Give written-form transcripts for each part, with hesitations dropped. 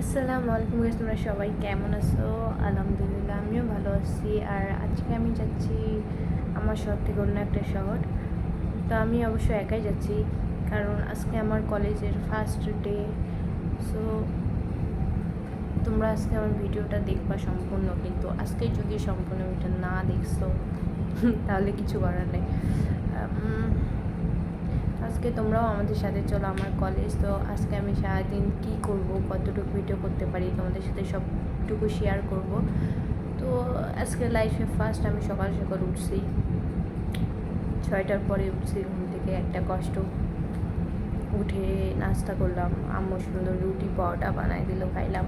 আসসালামু আলাইকুম গাইস, তোমরা সবাই কেমন আছো? আলহামদুলিল্লাহ আমিও ভালো আছি। আর আজকে আমি যাচ্ছি আমার শহর থেকে অন্য একটা শহর। তো আমি অবশ্য একাই যাচ্ছি, কারণ আজকে আমার কলেজের ফার্স্ট ডে। সো তোমরা আজকে আমার ভিডিওটা দেখবা সম্পূর্ণ, কিন্তু আজকে যদি সম্পূর্ণ ভিডিওটা না দেখছো তাহলে কিছু করার নেই। আজকে তোমরাও আমাদের সাথে চলো আমার কলেজ। তো আজকে আমি সারাদিন কী করব, কতটুকু ভিডিও করতে পারি তোমাদের সাথে সবটুকু শেয়ার করব। তো আজকে লাইফে ফার্স্ট আমি সকাল সকাল উঠছি, 6টার পরে উঠছি ঘুম থেকে। একটা কষ্ট, উঠে নাস্তা করলাম, আম্মু সুন্দর রুটি পরোটা বানাই দিল, খাইলাম।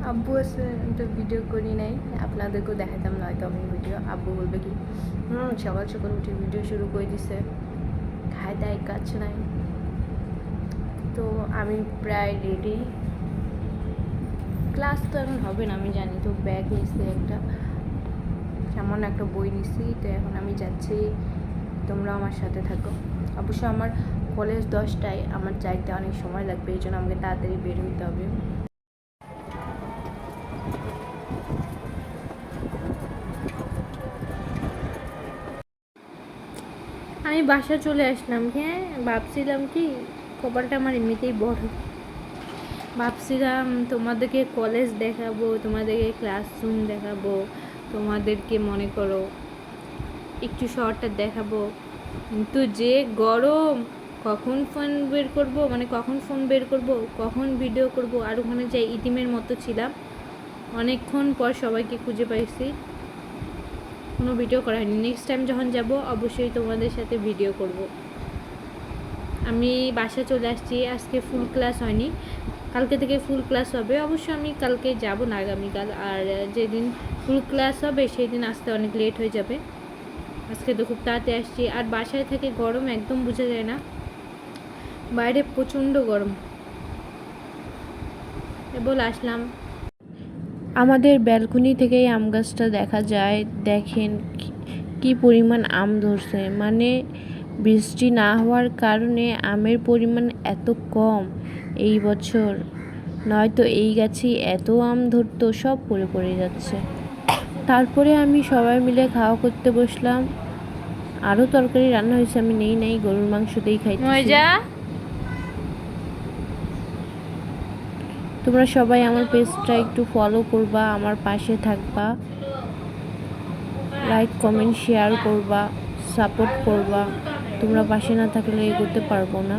আব্বু আছে, তো ভিডিও করি নাই, আপনাদেরকেও দেখাতাম নয়তো আমি ভিডিও। আব্বু বলবে কি সকাল সকাল উঠে ভিডিও শুরু করে দিছে, খায় দায় কাজ নাই। তো আমি প্রায় রেডি। ক্লাস তো এখন হবে না আমি জানি, তো ব্যাগ নিচ্ছি, একটা সামান্য একটা বই নিচ্ছি। তো এখন আমি যাচ্ছি, তোমরা আমার সাথে থাকো। অবশ্য আমার কলেজ 10টায়, আমার যাইতে অনেক সময় লাগবে, এই জন্য আমাকে তাড়াতাড়ি বের হইতে হবে। আমি বাসা চলে আসলাম। হ্যাঁ, ভাবছিলাম কি কপালটা আমার এমনিতেই বড়। ভাবছিলাম তোমাদেরকে কলেজ দেখাবো, তোমাদেরকে ক্লাসরুম দেখাবো, তোমাদেরকে মনে করো একটু শহরটা দেখাবো, কিন্তু যে গরম, কখন ফোন বের করব, কখন ফোন বের করব, কখন ভিডিও করব। আর ওখানে যাই ইতিমের মতো ছিলাম, অনেকক্ষণ পর সবাইকে খুঁজে পাইছি, কোনো ভিডিও করা হয়নি। নেক্সট টাইম যখন যাব অবশ্যই তোমাদের সাথে ভিডিও করব। আমি বাসা চলে আসছি, আজকে ফুল ক্লাস হয়নি, কালকে থেকে ফুল ক্লাস হবে। অবশ্য আমি কালকে যাব না, আগামীকাল। আর যেদিন ফুল ক্লাস হবে সেই দিন আসতে অনেক লেট হয়ে যাবে। আজকে তো খুব তাড়াতাড়ি আসছি। আর বাসায় থেকে গরম একদম বোঝা যায় না, বাইরে প্রচণ্ড গরম। বলে আসলাম। আমাদের ব্যালকনি থেকেই আম গাছটা দেখা যায়। দেখেন কি পরিমাণ আম ধরছে, বৃষ্টি না হওয়ার কারণে আমের পরিমাণ এত কম এই বছর, নয়তো এই গাছে এত আম ধরতো, সব পড়ে পড়ে যাচ্ছে। তারপরে আমি সবাই মিলে খাওয়া করতে বসলাম। আরও তরকারি রান্না হয়েছে, আমি নেই গরুর মাংস দিয়েই খাইতেছি। তোমরা সবাই আমার পেজটা একটু ফলো করবা, আমার পাশে থাকবা, লাইক কমেন্ট শেয়ার করবা, সাপোর্ট করবা। তোমরা পাশে না থাকলে এগোতে পারবো না।